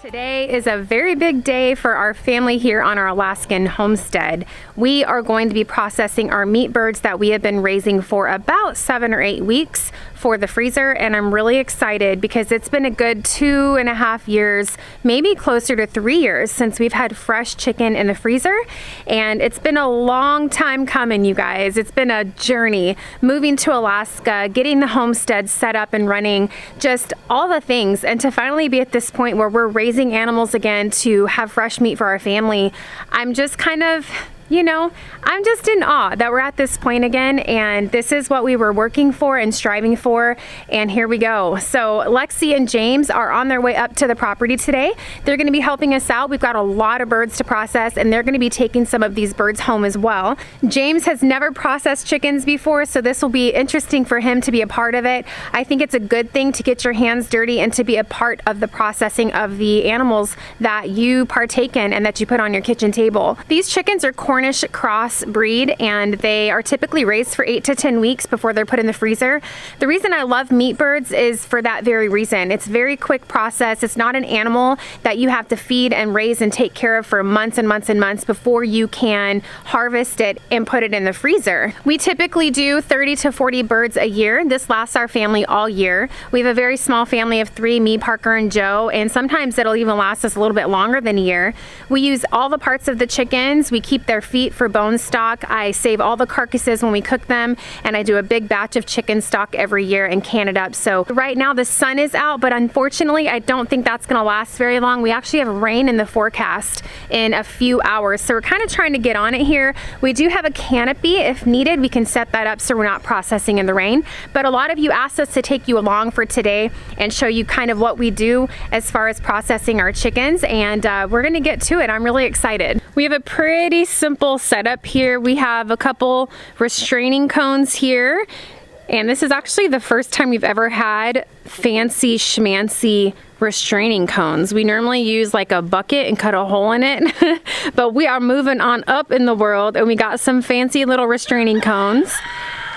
Today is a very big day for our family here on our Alaskan homestead. We are going to be processing our meat birds that we have been raising for about 7 or 8 weeks for the freezer, and I'm really excited because it's been a good 2.5 years, maybe closer to 3 years since we've had fresh chicken in the freezer, and it's been a long time coming, you guys. It's been a journey moving to Alaska, getting the homestead set up and running, just all the things, and to finally be at this point where we're raising animals again to have fresh meat for our family. I'm just kind of, I'm just in awe that we're at this point again, and this is what we were working for and striving for, and here we go. So Lexi and James are on their way up to the property today. They're going to be helping us out. We've got a lot of birds to process, and they're going to be taking some of these birds home as well. James has never processed chickens before, so this will be interesting for him to be a part of it. I think it's a good thing to get your hands dirty and to be a part of the processing of the animals that you partake in and that you put on your kitchen table. These chickens are Cornish cross breed, and they are typically raised for 8 to 10 weeks before they're put in the freezer. The reason I love meat birds is for that very reason. It's a very quick process. It's not an animal that you have to feed and raise and take care of for months and months and months before you can harvest it and put it in the freezer. We typically do 30 to 40 birds a year. This lasts our family all year. We have a very small family of 3, me, Parker, and Joe, and sometimes it'll even last us a little bit longer than a year. We use all the parts of the chickens. We keep their feet for bone stock. I save all the carcasses when we cook them, and I do a big batch of chicken stock every year and can it up. So right now the sun is out, but unfortunately I don't think that's going to last very long. We actually have rain in the forecast in a few hours, so we're kind of trying to get on it here. We do have a canopy. If needed, we can set that up so we're not processing in the rain, but a lot of you asked us to take you along for today and show you kind of what we do as far as processing our chickens, and we're going to get to it. I'm really excited. We have a pretty simple setup here. We have a couple restraining cones here, and this is actually the first time we've ever had fancy schmancy restraining cones. We normally use like a bucket and cut a hole in it, but we are moving on up in the world, and we got some fancy little restraining cones.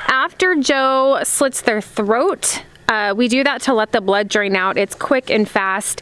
After Joe slits their throat, we do that to let the blood drain out. It's quick and fast.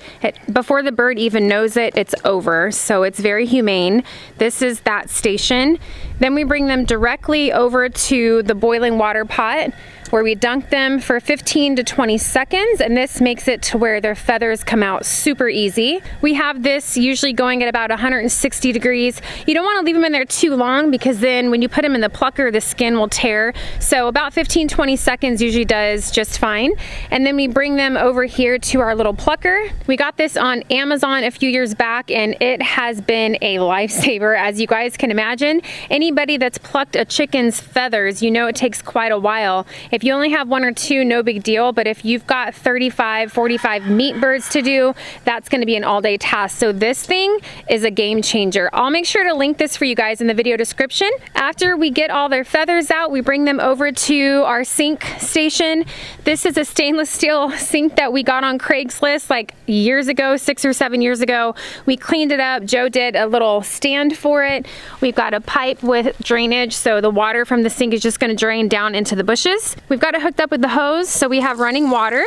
Before the bird even knows it, it's over. So it's very humane. This is that station. Then we bring them directly over to the boiling water pot, where we dunk them for 15 to 20 seconds, and this makes it to where their feathers come out super easy. We have this usually going at about 160 degrees. You don't want to leave them in there too long, because then when you put them in the plucker, the skin will tear. So about 15-20 seconds usually does just fine. And then we bring them over here to our little plucker. We got this on Amazon a few years back, and it has been a lifesaver, as you guys can imagine. Anybody that's plucked a chicken's feathers, you know it takes quite a while. If you only have 1 or 2, no big deal, but if you've got 35, 45 meat birds to do, that's going to be an all-day task. So this thing is a game changer. I'll make sure to link this for you guys in the video description. After we get all their feathers out, we bring them over to our sink station. This is a stainless steel sink that we got on Craigslist like years ago, 6 or 7 years ago. We cleaned it up. Joe did a little stand for it. We've got a pipe with drainage, so the water from the sink is just going to drain down into the bushes. We've got it hooked up with the hose, so we have running water,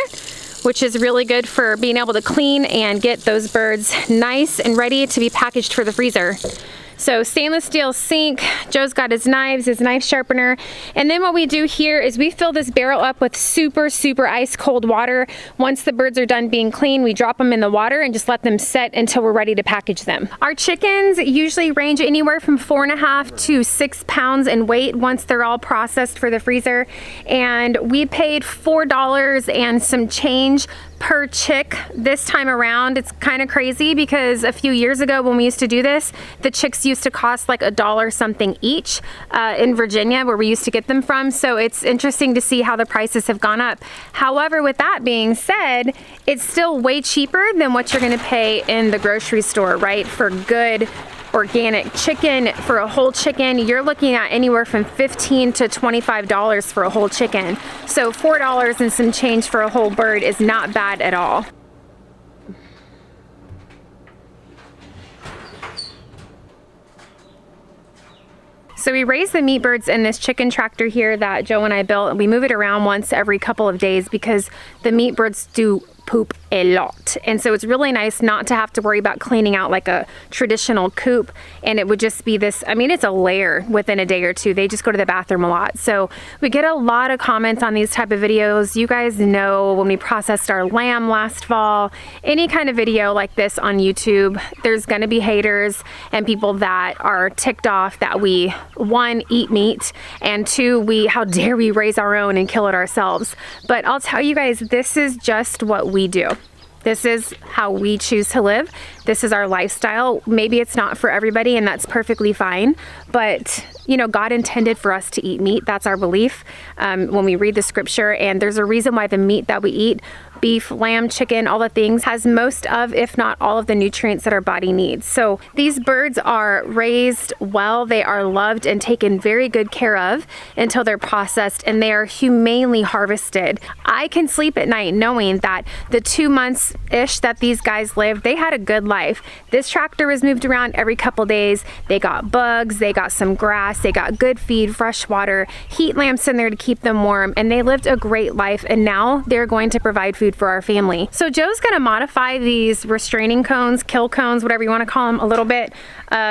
which is really good for being able to clean and get those birds nice and ready to be packaged for the freezer. So stainless steel sink, Joe's got his knives, his knife sharpener, and then what we do here is we fill this barrel up with super ice cold water. Once the birds are done being clean, we drop them in the water and just let them set until we're ready to package them. Our chickens usually range anywhere from 4.5 to 6 pounds in weight once they're all processed for the freezer, and we paid $4 and some change per chick this time around. It's kind of crazy because a few years ago when we used to do this, the chicks used to cost like $1 something each in Virginia, where we used to get them from. So it's interesting to see how the prices have gone up. However, with that being said, it's still way cheaper than what you're going to pay in the grocery store, right? For good organic chicken. For a whole chicken, you're looking at anywhere from $15 to $25 for a whole chicken. So $4 and some change for a whole bird is not bad at all. So we raise the meat birds in this chicken tractor here that Joe and I built, and we move it around once every couple of days because the meat birds do poop a lot. And so it's really nice not to have to worry about cleaning out like a traditional coop. And it would just be this, I mean, it's a layer within a day or two. They just go to the bathroom a lot. So we get a lot of comments on these type of videos. You guys know when we processed our lamb last fall, any kind of video like this on YouTube, there's gonna be haters and people that are ticked off that we, one, eat meat, and two, how dare we raise our own and kill it ourselves. But I'll tell you guys, this is just what we do. This is how we choose to live. This is our lifestyle. Maybe it's not for everybody, and that's perfectly fine. But, you know, God intended for us to eat meat. That's our belief when we read the scripture. And there's a reason why the meat that we eat, beef, lamb, chicken, all the things, has most of, if not all of the nutrients that our body needs. So these birds are raised well. They are loved and taken very good care of until they're processed, and they are humanely harvested. I can sleep at night knowing that the 2 months-ish that these guys lived, they had a good life. This tractor was moved around every couple days. They got bugs, they got some grass, they got good feed, fresh water, heat lamps in there to keep them warm, and they lived a great life, and now they're going to provide food for our family. So Joe's gonna modify these restraining cones, kill cones, whatever you wanna call them, a little bit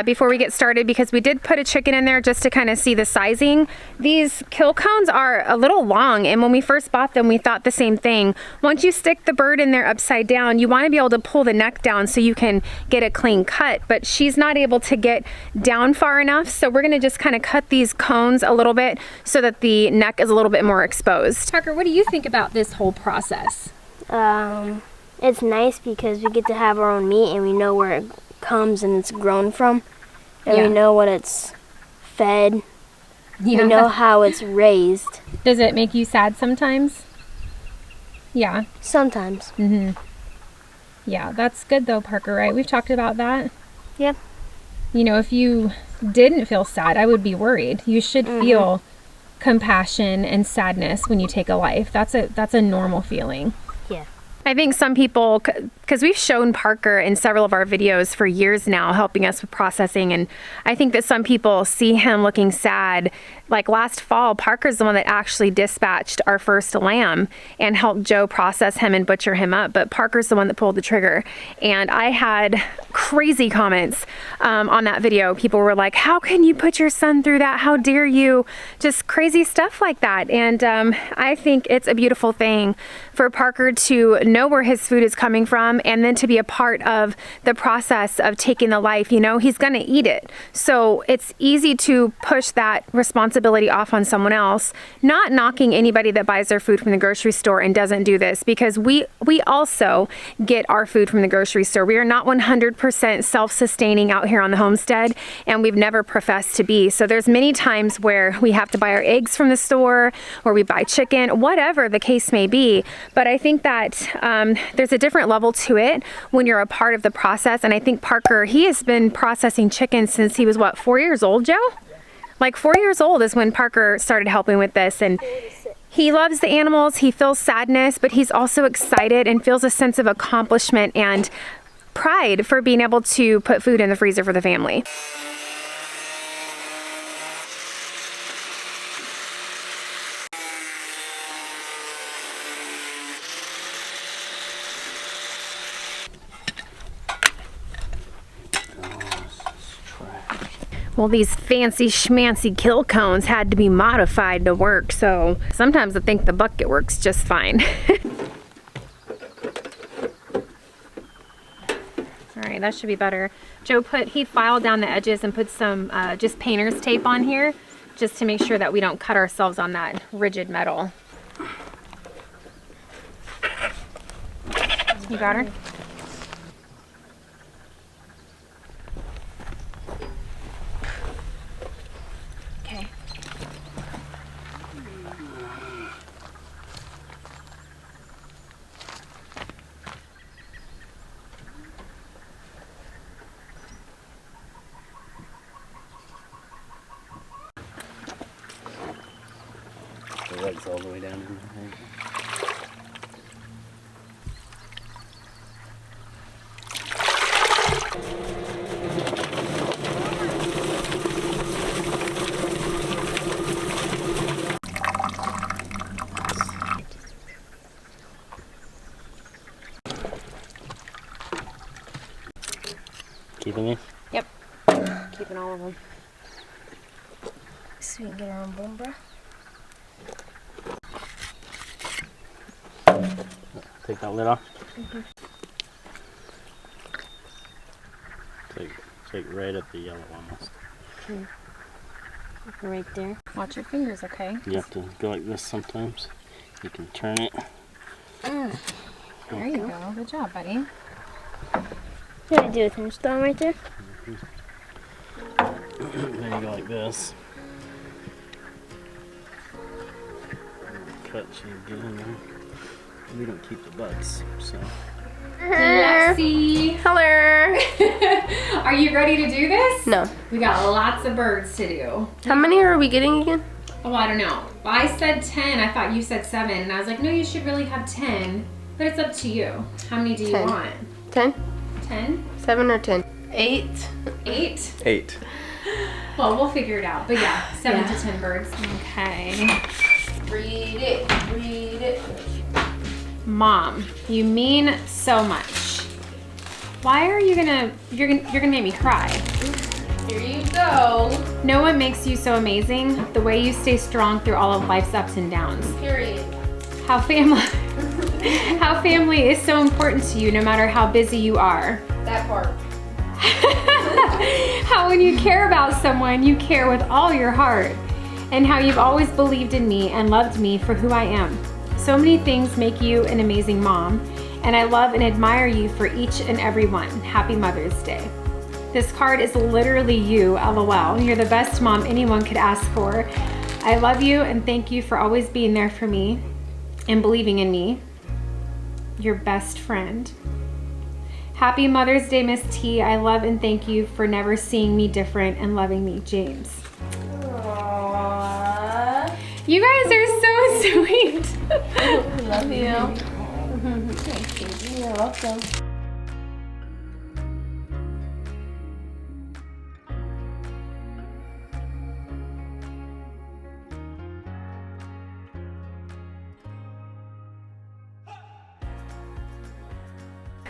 before we get started, because we did put a chicken in there just to kind of see the sizing. These kill cones are a little long, and when we first bought them, we thought the same thing. Once you stick the bird in there upside down, you wanna be able to pull the neck down so you can get a clean cut, but she's not able to get down far enough, so we're gonna just kind of cut these cones a little bit so that the neck is a little bit more exposed. Parker, what do you think about this whole process? It's nice because we get to have our own meat and we know where it comes and it's grown from, and we know what it's fed. We know how it's raised. Does it make you sad sometimes? Yeah. Sometimes. Yeah, that's good though, Parker, right? We've talked about that. Yep. You know, if you didn't feel sad, I would be worried. You should feel compassion and sadness when you take a life. That's a normal feeling. Yeah. I think some people, because we've shown Parker in several of our videos for years now, helping us with processing, and I think that some people see him looking sad. Like last fall, Parker's the one that actually dispatched our first lamb and helped Joe process him and butcher him up, but Parker's the one that pulled the trigger. And I had crazy comments on that video. People were like, how can you put your son through that? How dare you? Just crazy stuff like that. And I think it's a beautiful thing for Parker to know where his food is coming from, and then to be a part of the process of taking the life. You know, he's gonna eat it. So it's easy to push that responsibility off on someone else. Not knocking anybody that buys their food from the grocery store and doesn't do this, because we also get our food from the grocery store. We are not 100% self-sustaining out here on the homestead, and we've never professed to be. So there's many times where we have to buy our eggs from the store, or we buy chicken, whatever the case may be. But I think that there's a different level to it when you're a part of the process. And I think Parker, he has been processing chicken since he was, what, 4 years old, Joe? Like 4 years old is when Parker started helping with this. And he loves the animals, he feels sadness, but he's also excited and feels a sense of accomplishment and pride for being able to put food in the freezer for the family. Well, these fancy schmancy kill cones had to be modified to work, so sometimes I think the bucket works just fine. All right, that should be better. Joe he filed down the edges and put some just painter's tape on here, just to make sure that we don't cut ourselves on that rigid metal. You got her? The legs all the way down in there. keeping these? Yep. Keeping all of them. So we can get our own boom, bro. Take that lid off. Take right at the yellow almost. Right there. Watch your fingers, okay? You have to go like this sometimes. You can turn it. There you go. Good job, buddy. What do I do with him? Stone right there? Then you go like this. Cut so you get in there. We don't keep the butts, so. Lexi. Hello. Are you ready to do this? No. We got lots of birds to do. How many are we getting again? Oh, I don't know. I said 10. I thought you said 7. And I was like, no, you should really have 10. But it's up to you. How many do you 10. want? 10? 10? 7 or 10? 8. 8? 8. Well, we'll figure it out. But yeah, 7 to 10 birds. Okay. Read it. Read it. Mom, you mean so much. Why are you you're gonna make me cry. Here you go. Know what makes you so amazing? The way you stay strong through all of life's ups and downs. Period. How family is so important to you no matter how busy you are. That part. How when you care about someone, you care with all your heart. And how you've always believed in me and loved me for who I am. So many things make you an amazing mom, and I love and admire you for each and every one. Happy Mother's Day. This card is literally you, LOL. You're the best mom anyone could ask for. I love you and thank you for always being there for me and believing in me. Your best friend. Happy Mother's Day, Miss T. I love and thank you for never seeing me different and loving me, James. Aww. You guys are so sweet. Love you. You're welcome.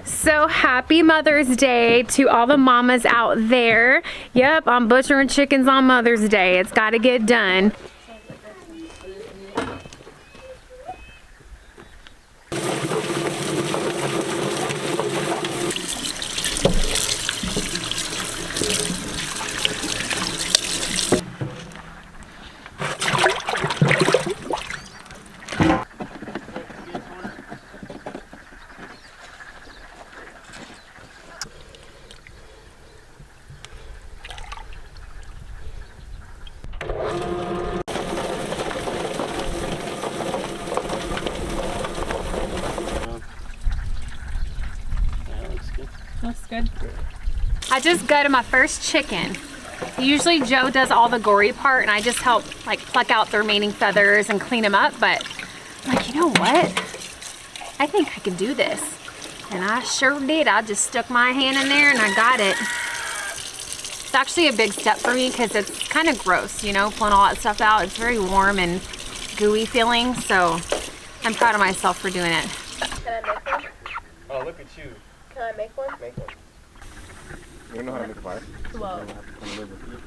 So happy Mother's Day to all the mamas out there. Yep, I'm butchering chickens on Mother's Day. It's got to get done. That looks good. Looks good. I just gutted my first chicken. Usually Joe does all the gory part and I just help like pluck out the remaining feathers and clean them up, but I'm like, you know what? I think I can do this. And I sure did. I just stuck my hand in there and I got it. It's actually a big step for me because it's kind of gross, you know, pulling all that stuff out. It's very warm and gooey feeling, so I'm proud of myself for doing it. Can I make one? Oh, look at you. Can I make one? Make one. You don't know how to make a fire? Well, You're gonna have to come live with you.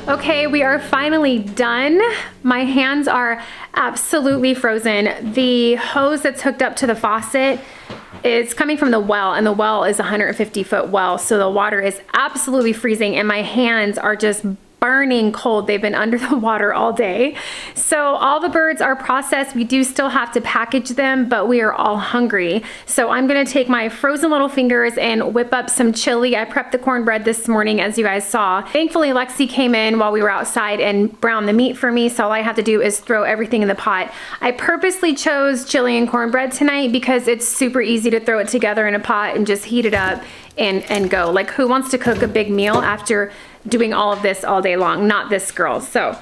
Okay, we are finally done. My hands are absolutely frozen. The hose that's hooked up to the faucet is coming from the well, and the well is a 150-foot well, so the water is absolutely freezing, and my hands are just burning cold. They've been under the water all day. So all the birds are processed. We do still have to package them, but we are all hungry. So I'm gonna take my frozen little fingers and whip up some chili. I prepped the cornbread this morning, as you guys saw. Thankfully, Lexi came in while we were outside and browned the meat for me, so all I have to do is throw everything in the pot. I purposely chose chili and cornbread tonight because it's super easy to throw it together in a pot and just heat it up and go. Like, who wants to cook a big meal after doing all of this all day long? Not this girl. So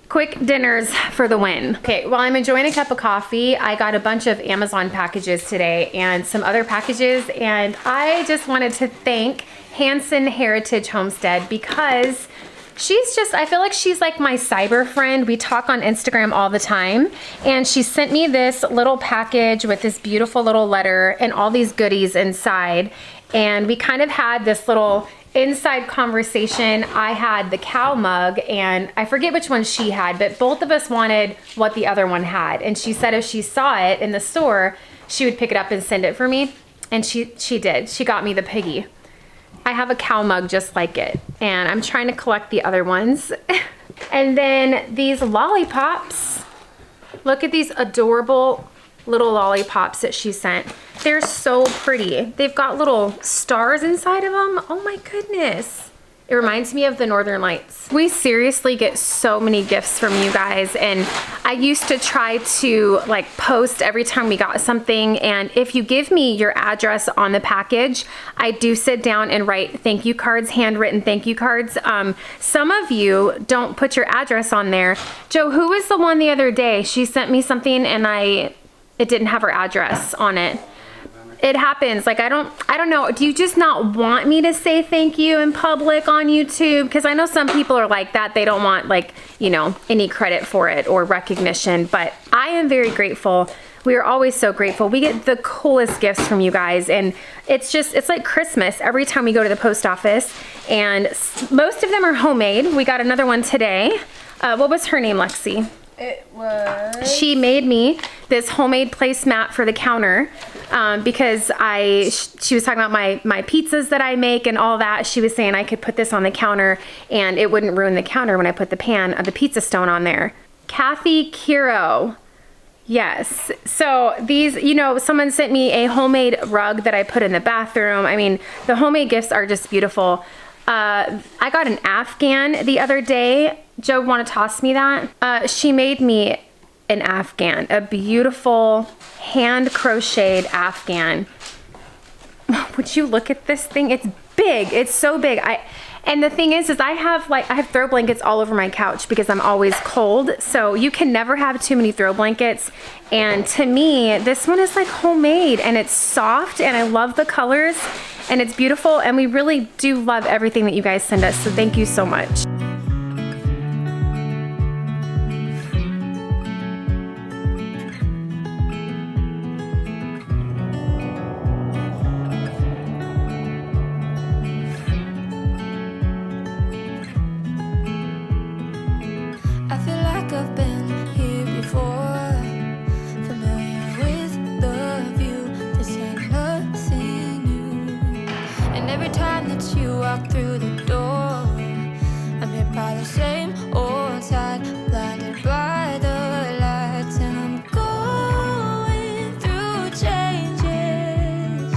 quick dinners for the win. Okay, while I'm enjoying a cup of coffee, I got a bunch of Amazon packages today and some other packages, and I just wanted to thank Hanson Heritage Homestead because she's just, I feel like she's like my cyber friend. We talk on Instagram all the time, and she sent me this little package with this beautiful little letter and all these goodies inside. And we kind of had this little inside conversation. I had the cow mug, and I forget which one she had, but both of us wanted what the other one had. And she said if she saw it in the store, she would pick it up and send it for me. And she did. She got me the piggy. I have a cow mug just like it, and I'm trying to collect the other ones. And then these lollipops. Look at these adorable little lollipops that she sent. They're so pretty. They've got little stars inside of them. Oh my goodness. It reminds me of the Northern Lights. We seriously get so many gifts from you guys, and I used to try to like post every time we got something, and if you give me your address on the package, I do sit down and write thank you cards, handwritten thank you cards. Some of you don't put your address on there. Joe, who was the one the other day? She sent me something and it didn't have her address on it. It happens. Like, I don't know. Do you just not want me to say thank you in public on YouTube? Because I know some people are like that. They don't want, like, you know, any credit for it or recognition. But I am very grateful. We are always so grateful. We get the coolest gifts from you guys. And it's like Christmas every time we go to the post office. And most of them are homemade. We got another one today. What was her name, Lexi? It was... She made me this homemade placemat for the counter because she was talking about my pizzas that I make and all that. She was saying I could put this on the counter and it wouldn't ruin the counter when I put the pan of the pizza stone on there. Kathy Kiro. Yes. So these, you know, someone sent me a homemade rug that I put in the bathroom. I mean, the homemade gifts are just beautiful. I got an Afghan the other day. Joe, want to toss me that? She made me an Afghan, a beautiful hand crocheted Afghan. Would you look at this thing? It's big. It's so big. And the thing is I have throw blankets all over my couch because I'm always cold. So you can never have too many throw blankets. And to me, this one is like homemade, and it's soft, and I love the colors, and it's beautiful. And we really do love everything that you guys send us. So thank you so much. Through the door, I'm hit by the same old tide, blinded by the lights, and I'm going through changes,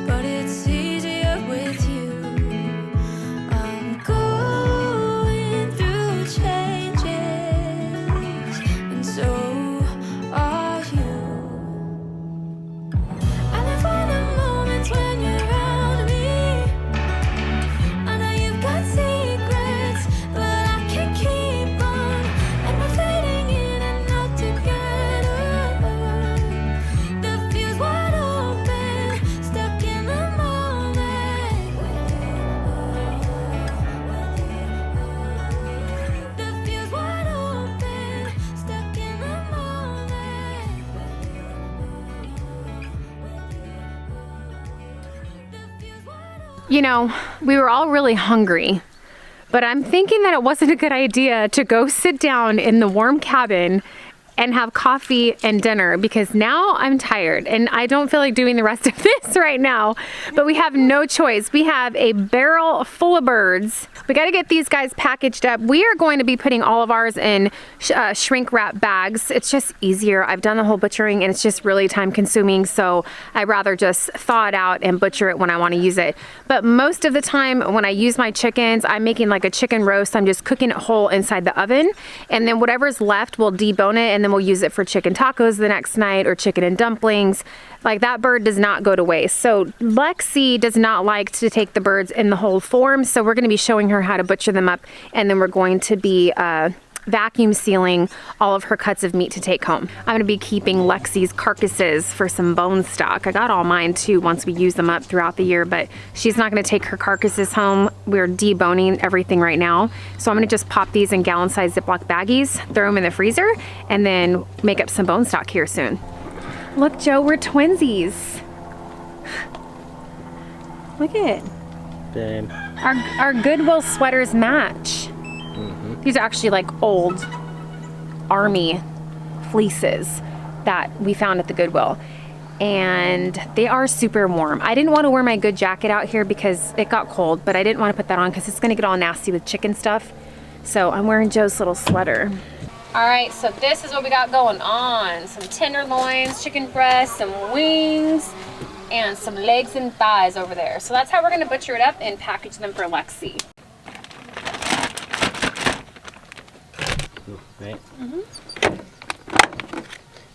but it's easier with you. I'm going through changes, and so are you. And I find the moments when you're around me. Secrets, but I can't keep on, and we're fading in and out together. The fuse wide open, stuck in the moment. The fuse wide open, stuck in the moment. You know, we were all really hungry, But I'm thinking that it wasn't a good idea to go sit down in the warm cabin and have coffee and dinner, because now I'm tired and I don't feel like doing the rest of this right now. But we have no choice. We have a barrel full of birds. We got to get these guys packaged up. We are going to be putting all of ours in shrink wrap bags. It's just easier. I've done the whole butchering and it's just really time consuming. So I'd rather just thaw it out and butcher it when I want to use it. But most of the time when I use my chickens, I'm making like a chicken roast. I'm just cooking it whole inside the oven. And then whatever's left, we'll debone it and then we'll use it for chicken tacos the next night or chicken and dumplings. Like, that bird does not go to waste. So Lexi does not like to take the birds in the whole form. So we're going to be showing her how to butcher them up. And then we're going to be vacuum sealing all of her cuts of meat to take home. I'm going to be keeping Lexi's carcasses for some bone stock. I got all mine too once we use them up throughout the year, but she's not going to take her carcasses home. We're deboning everything right now. So I'm going to just pop these in gallon-sized Ziploc baggies, throw them in the freezer, and then make up some bone stock here soon. Look, Joe, we're twinsies. Look at it. Babe. Our Goodwill sweaters match. These are actually like old army fleeces that we found at the Goodwill. And they are super warm. I didn't want to wear my good jacket out here because it got cold, but I didn't want to put that on because it's going to get all nasty with chicken stuff. So I'm wearing Joe's little sweater. All right, so this is what we got going on. Some tenderloins, chicken breasts, some wings, and some legs and thighs over there. So that's how we're going to butcher it up and package them for Lexi. Right? Mm-hmm.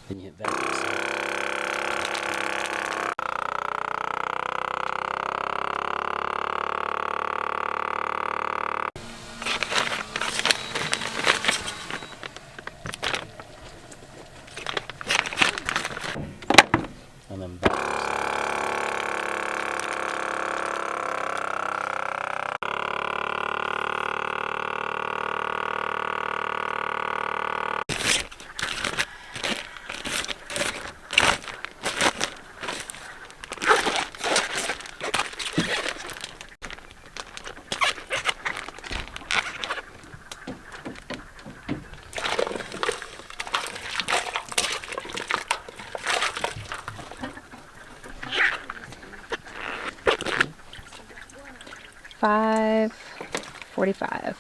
Then you hit vacuum. And then vacuum. $5.45.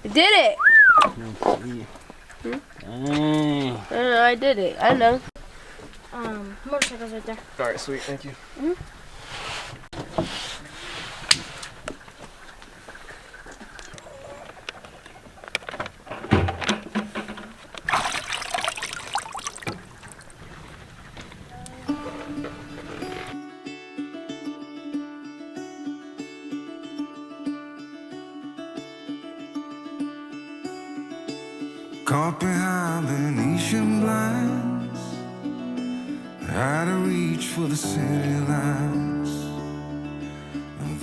I did it. I did it. I know. Motorcycle's right there. All right, sweet. Thank you. Caught behind Venetian blinds, out of reach for the city lights.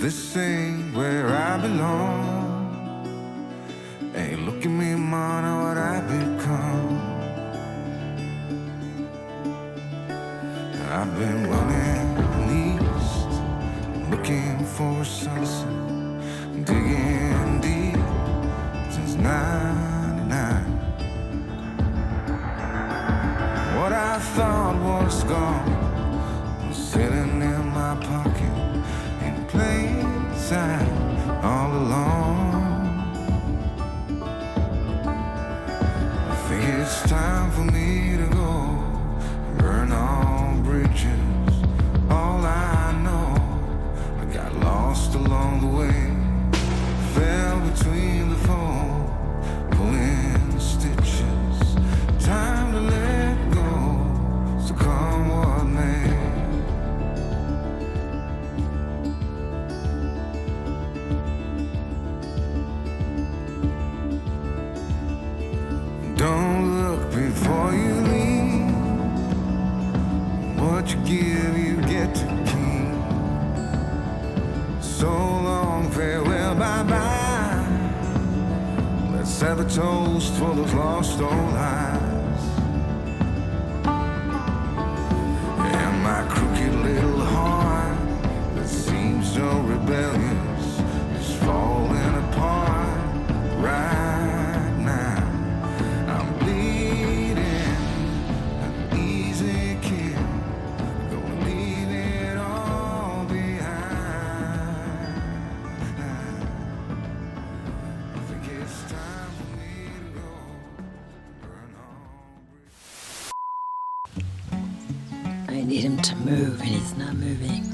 This ain't where I belong. Hey, look at me, man, what I've become. I've been running east, looking for a sunset, digging deep since '99. What I thought was gone was sitting in my pocket in plain sight all along. I think it's time for me to go, burn all bridges. All I know, I got lost along the way, fell between the foam, pulling stitches. Time to let go, so come what may. Don't look before you leave. What you give, you get to keep. So long, farewell, bye-bye. Let's have a toast for those lost old lives. to move, and he's not moving.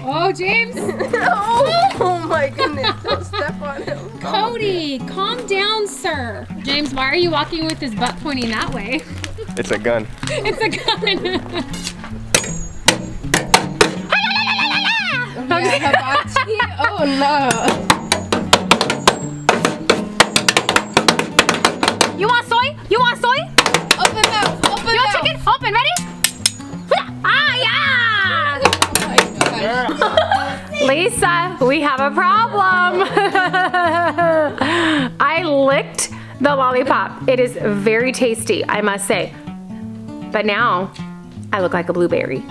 Oh, James. Oh my goodness. Don't step on him. Cody, calm down, sir. James, why are you walking with his butt pointing that way? It's a gun. It's a gun. Yeah, hibachi. Oh no. You want soy? You want soy? Open mouth. Open You want mouth. chicken? Open, ready? Ah, yeah! Lisa, we have a problem. I licked the lollipop. It is very tasty, I must say. But now, I look like a blueberry.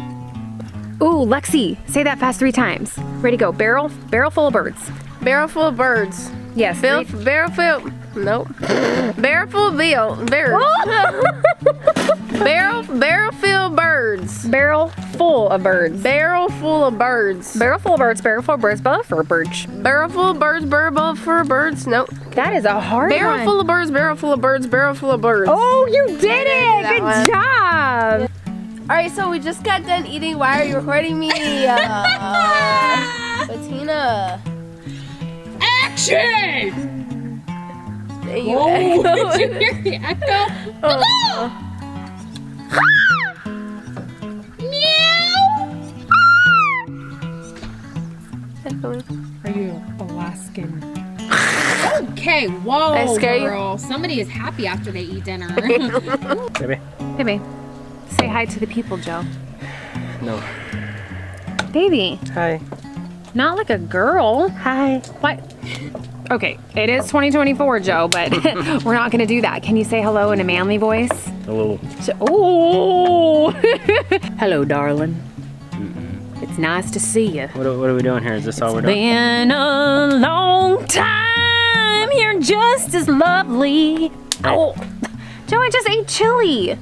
Ooh, Lexi, say that fast 3 times. Ready, go. Barrel full of birds. Barrel full of birds. Yes. Barrel full. Nope. Barrel full of birds. Barrel full of birds. Barrel full of birds. Barrel full of birds. Barrel full of birds. Barrel full of birds. Barrel full of birds. Barrel full of birds. Barrel full of birds. Nope. That is a hard Barrel one. full of birds. Barrel full of birds. Barrel full of birds. Oh, you did it! that Good one. job. All right, so we just got done eating. Why are you recording me? Bettina. Action! There you Whoa, go. did you hear the echo? Are you Alaskan? Okay, whoa, I scare you? girl. Somebody is happy after they eat dinner. Baby. Hey, babe. Say hi to the people, Joe. No. Baby, Hi. not like a girl. Hi. What? Okay, it is 2024, Joe, but we're not gonna do that. Can you say hello in a manly voice? Hello. Oh! Hello, darling. It's nice to see you. What are we doing here? Is this all we're doing? Been a long time. You're just as lovely. Oh, Joe, I just ate chili.